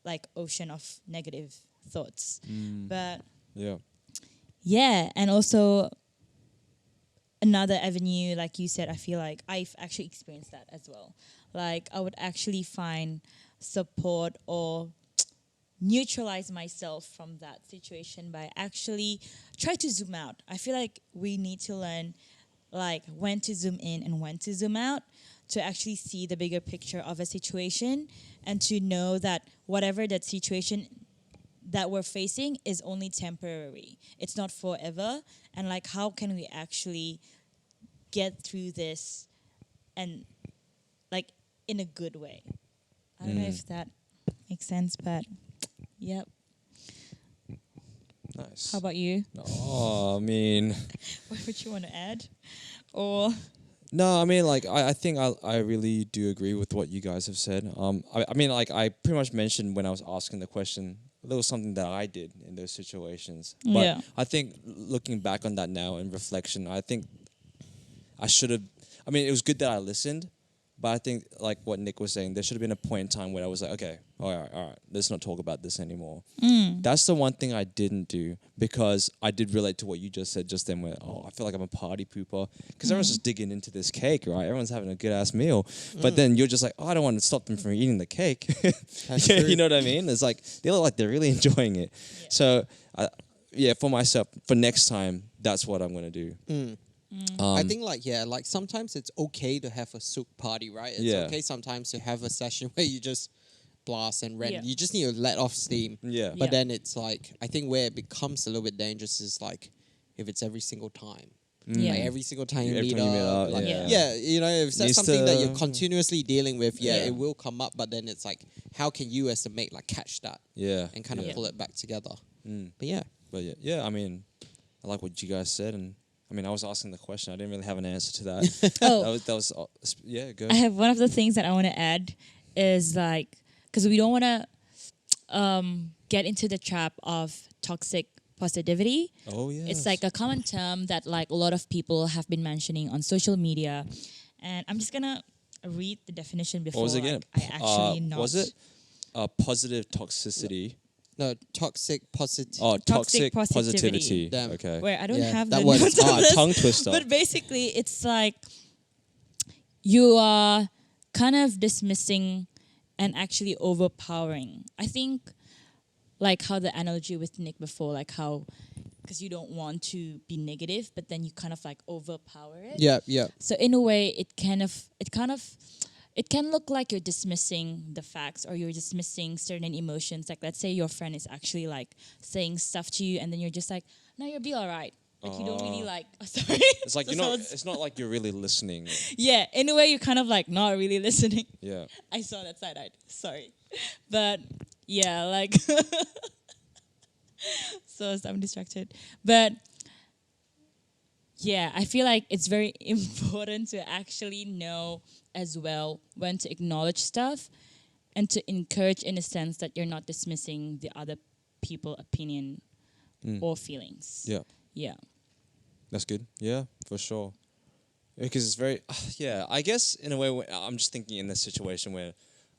like ocean of negative thoughts. But Yeah. yeah, and also another avenue, like you said, I feel like I've actually experienced that as well. Like I would actually find support or neutralize myself from that situation by actually try to zoom out. I feel like we need to learn like when to zoom in and when to zoom out to actually see the bigger picture of a situation and to know that whatever that situation that we're facing is only temporary. It's not forever. And like how can we actually get through this and like in a good way? I don't know if that makes sense, but yep. Nice. How about you? Oh, I mean, What would you want to add? Or no, I mean, like, I think I really do agree with what you guys have said. I mean, like, I pretty much mentioned when I was asking the question, there was something that I did in those situations. But Yeah. I think looking back on that now in reflection, I think I should have, I mean, it was good that I listened, but I think, like what Nick was saying, there should have been a point in time where I was like, okay, all right, let's not talk about this anymore. That's the one thing I didn't do because I did relate to what you just said just then where, oh, I feel like I'm a party pooper because everyone's just digging into this cake, right? Everyone's having a good-ass meal. But then you're just like, oh, I don't want to stop them from eating the cake. That's Yeah, true. you know what I mean? It's like, they look like they're really enjoying it. Yeah. So, yeah, for myself, for next time, that's what I'm going to do. I think like sometimes it's okay to have a souk party, right? It's Yeah. okay sometimes to have a session where you just blast and rant. Yeah. You just need to let off steam. Yeah. But Yeah. then it's like I think where it becomes a little bit dangerous is like if it's every single time. Yeah. Like every single time you Every meet time you meet up, up, like, yeah. yeah, you know, if that's Needs something that you're to- continuously dealing with, Yeah. it will come up. But then it's like, how can you as a mate like catch that Yeah. and kind of yeah. pull it back together? Mm. But yeah, But yeah, I mean, I like what you guys said, and I mean, I was asking the question. I didn't really have an answer to that. Oh, that was yeah, go. I have one of the things that I want to add is like, because we don't want to get into the trap of toxic positivity. Oh yeah, It's like a common term that like a lot of people have been mentioning on social media, and I'm just gonna read the definition before what was it again? like, I actually not. Was it positive toxicity? no toxic positive. Oh, Toxic toxic positivity. positivity. Damn. Okay. Where I don't Yeah, have that the word is notes of hard. this, Tongue twister. but basically it's like you are kind of dismissing and actually overpowering. I think like how the analogy with Nick before, like how because you don't want to be negative, but then you kind of like overpower it. Yeah, yeah. So in a way, it can look like you're dismissing the facts or you're dismissing certain emotions. Like let's say your friend is actually like saying stuff to you, and then you're just like, "No, you'll be all right." Like you don't really like. Oh, sorry. It's like So you're not. sounds- It's not like you're really listening. Yeah, in a way, you're kind of like not really listening. Yeah. I saw that side-eyed. Sorry, but yeah, like. So I'm distracted, but yeah, I feel like it's very important to actually know as well when to acknowledge stuff and to encourage in a sense that you're not dismissing the other people opinion or feelings. Yeah. Yeah. That's good. Yeah, for sure. Because it's very, yeah. I guess in a way, I'm just thinking in this situation where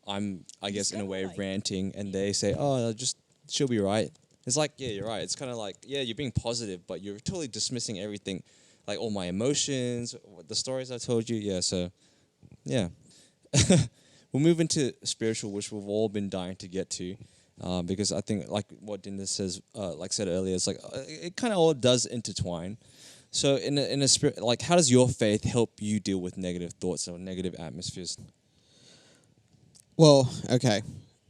I'm, I guess in a kinda way like- ranting, and they say, "Oh, just she'll be right." It's like, yeah, you're right. It's kind of like, yeah, you're being positive, but you're totally dismissing everything, like all my emotions, the stories I told you. Yeah, so, yeah. We'll move into spiritual, which we've all been dying to get to, because I think, like what Dinda says, like said earlier, it's like it kind of all does intertwine. So, in a spirit, like, how does your faith help you deal with negative thoughts or negative atmospheres? Well, okay.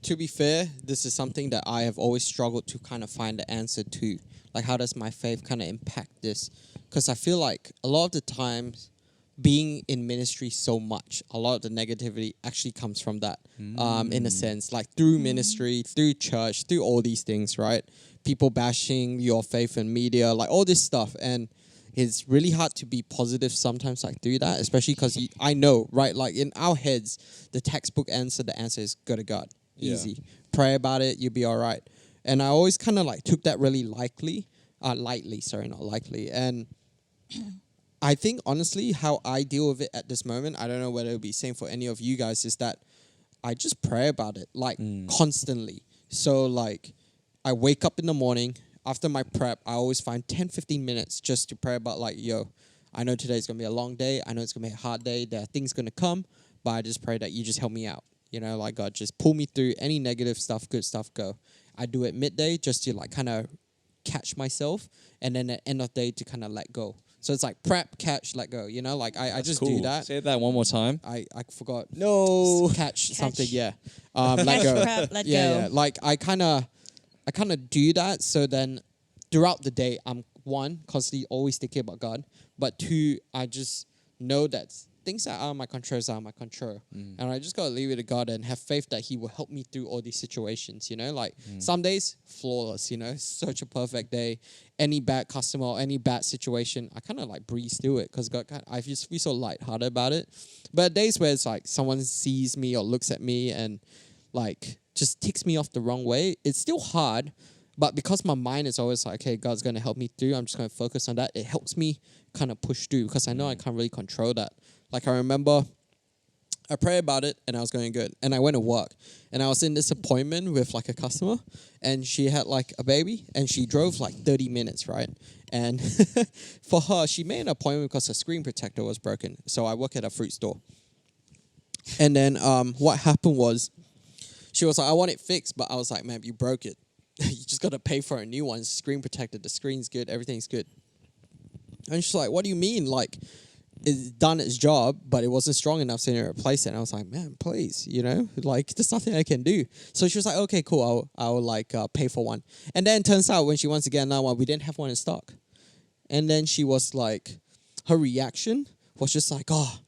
To be fair, this is something that I have always struggled to kind of find the answer to. Like, how does my faith kind of impact this? because I feel like a lot of the times being in ministry so much, a lot of the negativity actually comes from that. In a sense, like through ministry, through church, through all these things, right? People bashing your faith in media, like all this stuff, and it's really hard to be positive sometimes, like through that, especially because I know, right? Like in our heads, the textbook answer, the answer is go to God, easy. Pray about it, you'll be all right. And I always kind of like took that really lightly, sorry, not likely, and. I think honestly, how I deal with it at this moment, I don't know whether it'll be same for any of you guys, is that I just pray about it like constantly. So like I wake up in the morning after my prep, I always find 10-15 minutes just to pray about like, yo, I know today's gonna be a long day. I know it's gonna be a hard day. There are things gonna come, but I just pray that you just help me out. You know, like God, just pull me through any negative stuff, good stuff, go. I do it midday just to like kind of catch myself, and then at the end of the day to kind of let go. So it's like prep, catch, let go. You know, like I just do that. Say that one more time. I forgot. No, catch something. Yeah, let Catch, go. prep, let Yeah, go. yeah. Like I kind of do that. So then, throughout the day, I'm one constantly always thinking about God, but two, I just know that things that are out of my control is out of my control, and I just gotta leave it to God and have faith that He will help me through all these situations. You know, like some days flawless. You know, such a perfect day. Any bad customer or any bad situation, I kind of like breeze through it because God, I just feel so lighthearted about it. But days where it's like someone sees me or looks at me and like just ticks me off the wrong way, it's still hard. But because my mind is always like, okay, God's going to help me through, I'm just going to focus on that. It helps me kind of push through because I know I can't really control that. Like I remember I prayed about it and I was going good. And I went to work and I was in this appointment with like a customer and she had like a baby and she drove like 30 minutes, right? And for her, she made an appointment because her screen protector was broken. So I work at a fruit store. And then what happened was she was like, I want it fixed. But I was like, man, you broke it. You just got to pay for a new one. Screen protected. The screen's good. Everything's good. And she's like, what do you mean? Like, it's done its job, but it wasn't strong enough so to replace it. And I was like, man, please, you know, like there's nothing I can do. So she was like, okay, cool. I'll like pay for one. And then turns out when she wants to get another one, we didn't have one in stock. And then she was like, her reaction was just like, oh,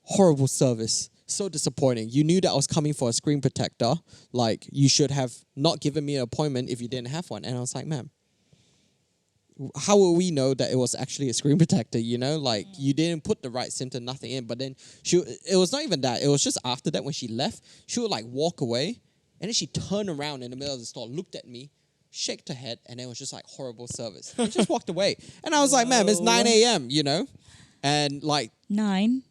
horrible service. So disappointing. You knew that I was coming for a screen protector. Like, you should have not given me an appointment if you didn't have one. And I was like, man, how will we know that it was actually a screen protector, you know? Like, you didn't put the right symptom, nothing in. But then it was not even that. It was just after that when she left, she would, like, walk away. And then she turned around in the middle of the store, looked at me, shaked her head, and then it was just, like, horrible service. And just walked away. And I was like, man, it's 9 a.m., you know? And, like... 9?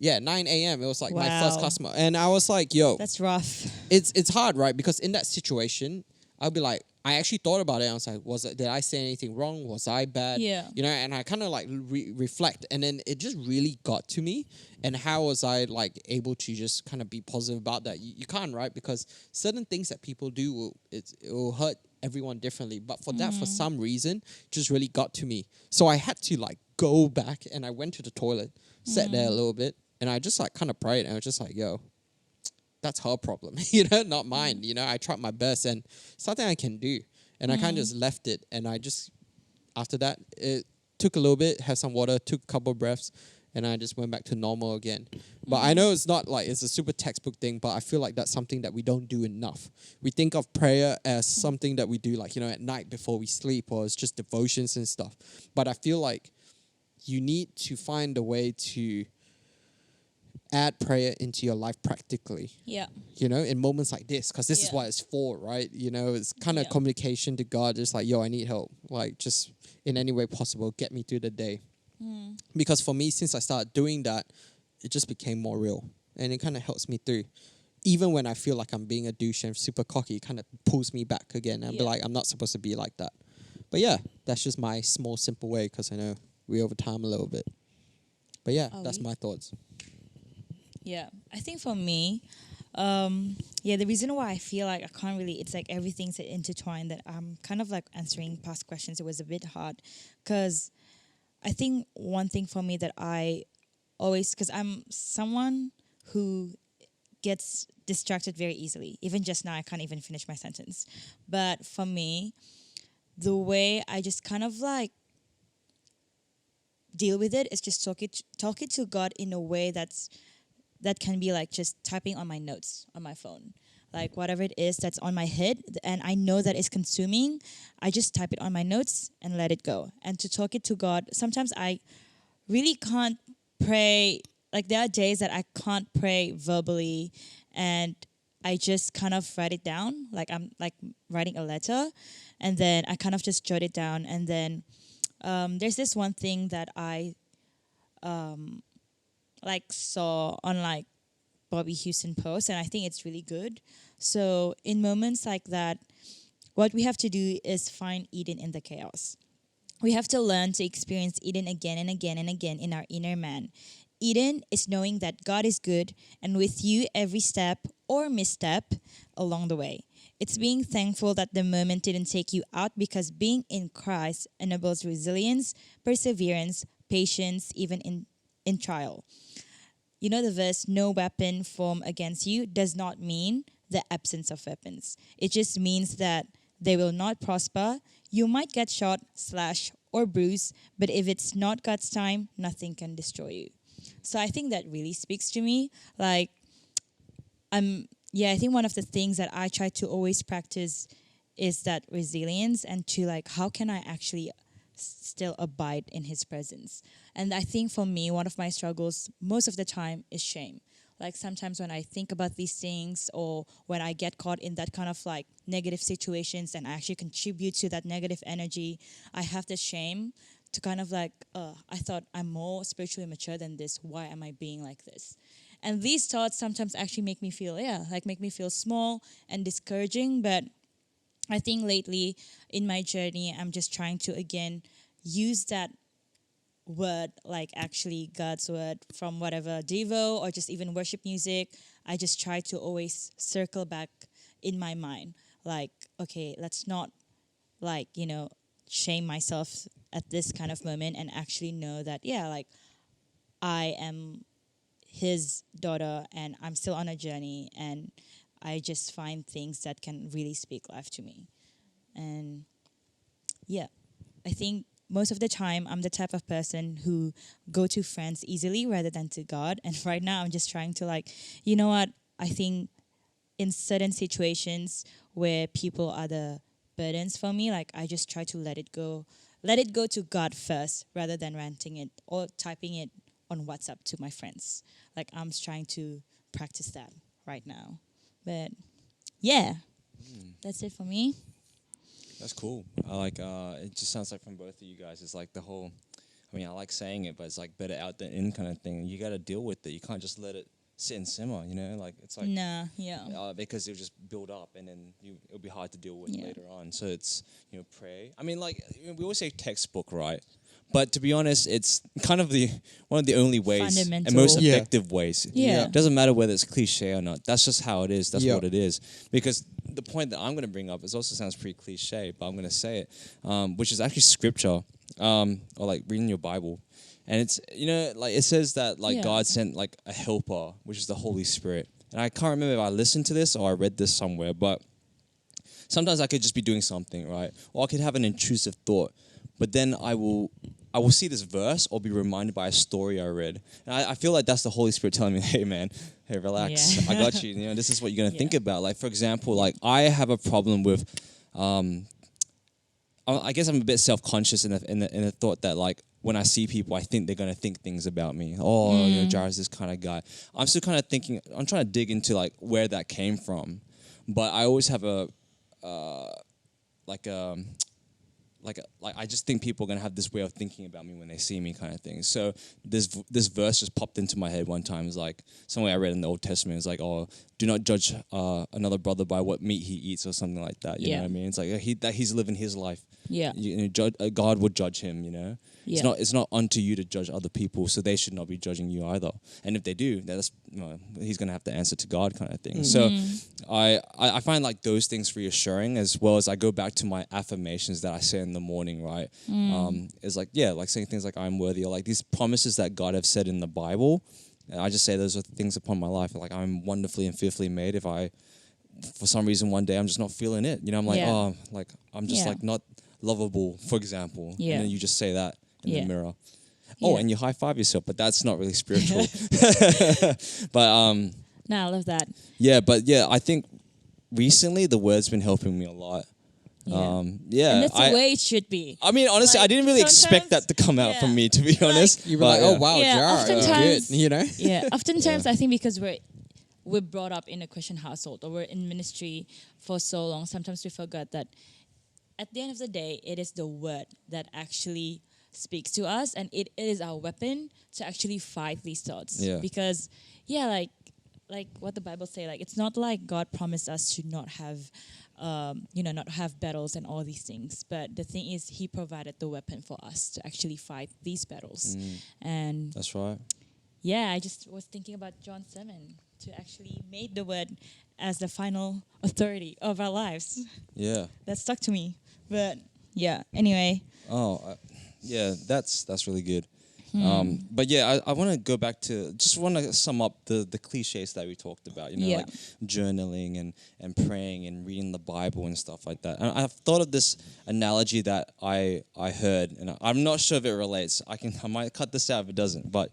Yeah, 9 a.m. It was like my Wow. first customer. And I was like, yo. That's rough. It's hard, right? Because in that situation, I'll be like, I actually thought about it. I was like, did I say anything wrong? Was I bad? Yeah. You know, and I kind of like reflect. And then it just really got to me. And how was I like able to just kind of be positive about that? You can't, right? Because certain things that people do, it will hurt everyone differently. But for that, for some reason, just really got to me. So I had to like go back and I went to the toilet, sat there a little bit. And I just like kind of prayed and I was just like, yo, that's her problem, you know, not mine. You know, I tried my best and something I can do. And I kind of just left it. And I just, after that, it took a little bit, had some water, took a couple of breaths, and I just went back to normal again. But I know it's not like it's a super textbook thing, but I feel like that's something that we don't do enough. We think of prayer as something that we do like, you know, at night before we sleep, or it's just devotions and stuff. But I feel like you need to find a way to add prayer into your life practically, Yeah. you know, in moments like this, because this is Yeah. what it's for, right? You know, it's kind of Yeah. communication to God, just like, yo, I need help. Like, just in any way possible, get me through the day. Because for me, since I started doing that, it just became more real. And it kind of helps me through. Even when I feel like I'm being a douche and super cocky, it kind of pulls me back again. And be Yeah. like, I'm not supposed to be like that. But yeah, that's just my small, simple way, because I know we over time a little bit. But yeah, Are that's we? my thoughts. Yeah, I think for me, the reason why I feel like I can't really, it's like everything's intertwined, that I'm kind of like answering past questions. It was a bit hard because I think one thing for me that I always, because I'm someone who gets distracted very easily. Even just now, I can't even finish my sentence. But for me, the way I just kind of like deal with it is just talk it to God in a way that can be like just typing on my notes on my phone. Like whatever it is that's on my head and I know that it's consuming, I just type it on my notes and let it go. And to talk it to God, sometimes I really can't pray. Like there are days that I can't pray verbally and I just kind of write it down. Like I'm like writing a letter and then I kind of just jot it down. And then there's this one thing that I like saw on like Bobby Houston post, and I think it's really good. So in moments like that, what we have to do is find Eden in the chaos. We have to learn to experience Eden again and again and again in our inner man. Eden is knowing that God is good and with you every step or misstep along the way. It's being thankful that the moment didn't take you out because being in Christ enables resilience, perseverance, patience, even in trial. You know the verse, no weapon formed against you does not mean the absence of weapons. It just means that they will not prosper. You might get shot, slash, or bruised, but if it's not God's time, nothing can destroy you. So I think that really speaks to me. Like, I think one of the things that I try to always practice is that resilience and to like, how can I actually still abide in his presence? And I think for me, one of my struggles most of the time is shame. Like sometimes when I think about these things or when I get caught in that kind of like negative situations and I actually contribute to that negative energy, I have the shame to kind of like, I thought I'm more spiritually mature than this. Why am I being like this? And these thoughts sometimes actually make me feel, make me feel small and discouraging. But I think lately in my journey, I'm just trying to, again, use that word, like actually God's word from whatever Devo or just even worship music. I just try to always circle back in my mind. Like, okay, let's not like, shame myself at this kind of moment and actually know that, like I am his daughter and I'm still on a journey and I just find things that can really speak life to me. And I think most of the time I'm the type of person who go to friends easily rather than to God. And right now I'm just trying to like, you know what? I think in certain situations where people are the burdens for me, like I just try to let it go to God first rather than ranting it or typing it on WhatsApp to my friends. Like I'm trying to practice that right now. But that's it for me. That's cool. I like. It just sounds like from both of you guys, it's like the whole. I mean, I like saying it, but it's like better out than in kind of thing. You got to deal with it. You can't just let it sit and simmer. Like it's like because it'll just build up, and then it'll be hard to deal with later on. So it's pray. I mean, like we always say textbook, right? But to be honest, it's kind of one of the only ways and most effective ways. Yeah. It doesn't matter whether it's cliche or not. That's just how it is. That's what it is. Because the point that I'm going to bring up, it also sounds pretty cliche, but I'm going to say it, which is actually scripture, or like reading your Bible. And it's, like it says that like God sent like a helper, which is the Holy Spirit. And I can't remember if I listened to this or I read this somewhere, but sometimes I could just be doing something, right? Or I could have an intrusive thought. But then I will see this verse or be reminded by a story I read. And I feel like that's the Holy Spirit telling me, hey, man, hey, relax. Yeah. I got you. This is what you're going to think about. Like, for example, like I have a problem with, I guess I'm a bit self-conscious in the thought that, like, when I see people, I think they're going to think things about me. Oh, Jared's this kind of guy. I'm still kind of thinking, I'm trying to dig into, like, where that came from. But I always have I just think people are gonna have this way of thinking about me when they see me, kind of thing. So this verse just popped into my head one time. It's like somewhere I read in the Old Testament. It's like, oh, do not judge another brother by what meat he eats or something like that. You know what I mean? It's like he's living his life. Yeah. God would judge him. It's not unto you to judge other people, so they should not be judging you either. And if they do, that's he's gonna have to answer to God, kind of thing. So I find like those things reassuring, as well as I go back to my affirmations that I say in the morning, right? It's like like saying things like I'm worthy, or like these promises that God have said in the Bible. And I just say those are things upon my life. Like I'm wonderfully and fearfully made. If I, for some reason, one day I'm just not feeling it, I'm like, I'm just like not lovable, for example. And then you just say that in the mirror. Oh, Yeah. and you high five yourself, but that's not really spiritual. But No, I love that. yeah, I think recently the word's been helping me a lot. Yeah. Yeah, And that's the way it should be. I mean, honestly, I Like, didn't really expect sometimes- that to come out from yeah. me, to be honest. You were But, like, oh yeah. wow, Yeah, Jar, that's oftentimes- good. You know. Yeah. Oftentimes, I think because we're brought up in a Christian household or we're in ministry for so long, sometimes we forget that at the end of the day, it is the word that actually speaks to us, and it is our weapon to actually fight these thoughts. Yeah. Because, yeah, like what the Bible say, like it's not like God promised us to not have, not have battles and all these things. But the thing is, He provided the weapon for us to actually fight these battles. And That's right. yeah, I just was thinking about John 7 to actually make the word as the final authority of our lives. Yeah. That stuck to me. But yeah, anyway. Oh, yeah, that's really good. Hmm. But yeah, I want to go back to, just want to sum up the cliches that we talked about, Yeah. like journaling and praying and reading the Bible and stuff like that. And I've thought of this analogy that I heard, and I'm not sure if it relates. I might cut this out if it doesn't, but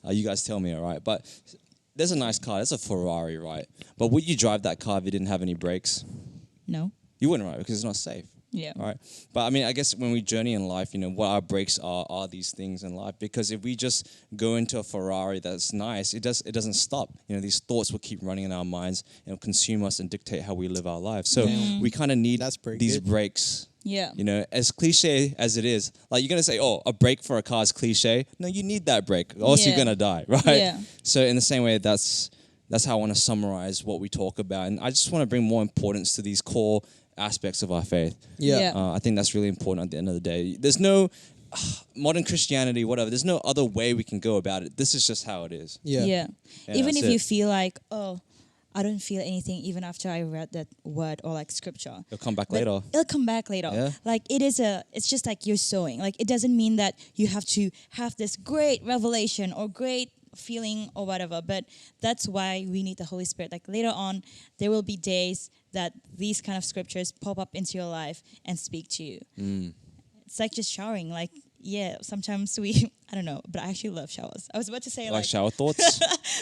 you guys tell me, all right? But there's a nice car, there's a Ferrari, right? But would you drive that car if you didn't have any brakes? No. You wouldn't, right? Because it's not safe. Yeah. All right. But I mean, I guess when we journey in life, what our breaks are these things in life. Because if we just go into a Ferrari that's nice, it doesn't stop. These thoughts will keep running in our minds and consume us and dictate how we live our lives. So we kind of need That's pretty these good. breaks. Yeah. As cliche as it is, like you're gonna say, oh, a brake for a car is cliche. No, you need that brake, or else you're Yeah. gonna die, right? Yeah. So in the same way, that's how I want to summarize what we talk about, and I just want to bring more importance to these core aspects of our faith. Yeah. I think that's really important at the end of the day. There's no modern Christianity, whatever. There's no other way we can go about it. This is just how it is. Yeah. Yeah. Yeah, Even that's if you it. feel like, oh, I don't feel anything even after I read that word or like scripture. It'll come back But later. It'll come back later. Yeah. Like it's just like you're sowing. Like it doesn't mean that you have to have this great revelation or great feeling or whatever. But that's why we need the Holy Spirit. Like later on, there will be days that these kind of scriptures pop up into your life and speak to you. It's like just showering. Like, yeah, sometimes I don't know, but I actually love showers. I was about to say Like shower thoughts.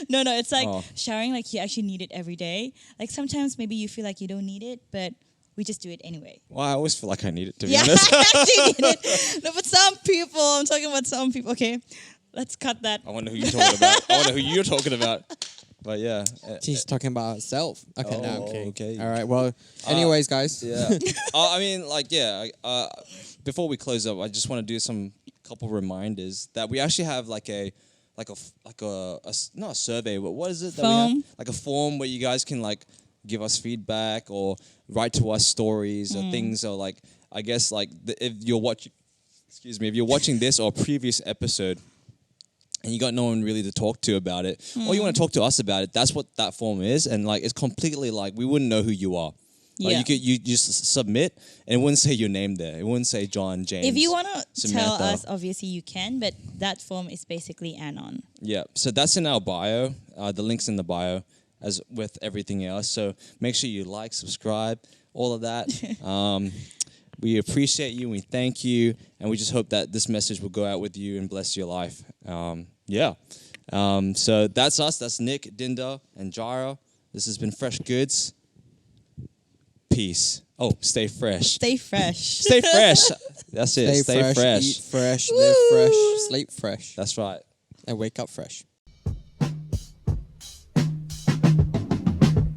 no, it's like Oh. showering, like you actually need it every day. Like sometimes maybe you feel like you don't need it, but we just do it anyway. Well, I always feel like I need it, to be Yeah, honest. I actually need it. No, but some people, I'm talking about some people. Okay, let's cut that. I wonder who you're talking about. I wonder who you're talking about. But yeah. She's talking about herself. Okay, now Oh, okay. All right. Well, anyways, guys. Yeah. I mean, like, yeah. Before we close up, I just want to do some couple reminders that we actually have not a survey, but what is it that we Form. have? Like a form where you guys can like give us feedback or write to us stories or things, or like I guess like if you're watching this or a previous episode and you got no one really to talk to about it, or you want to talk to us about it, that's what that form is. And like it's completely like we wouldn't know who you are. Like Yeah. you just submit and it wouldn't say your name there. It wouldn't say John, James. If you want to tell Samantha. us, obviously you can, but that form is basically anon. Yeah. So that's in our bio. The link's in the bio, as with everything else. So make sure you like, subscribe, all of that. We appreciate you. We thank you, and we just hope that this message will go out with you and bless your life. So that's us. That's Nick, Dinda, and Jara. This has been Fresh Goods. Peace. Oh, stay fresh. Stay fresh. Stay fresh. That's it. Stay fresh, eat fresh, live fresh, sleep fresh, That's right. and wake up fresh.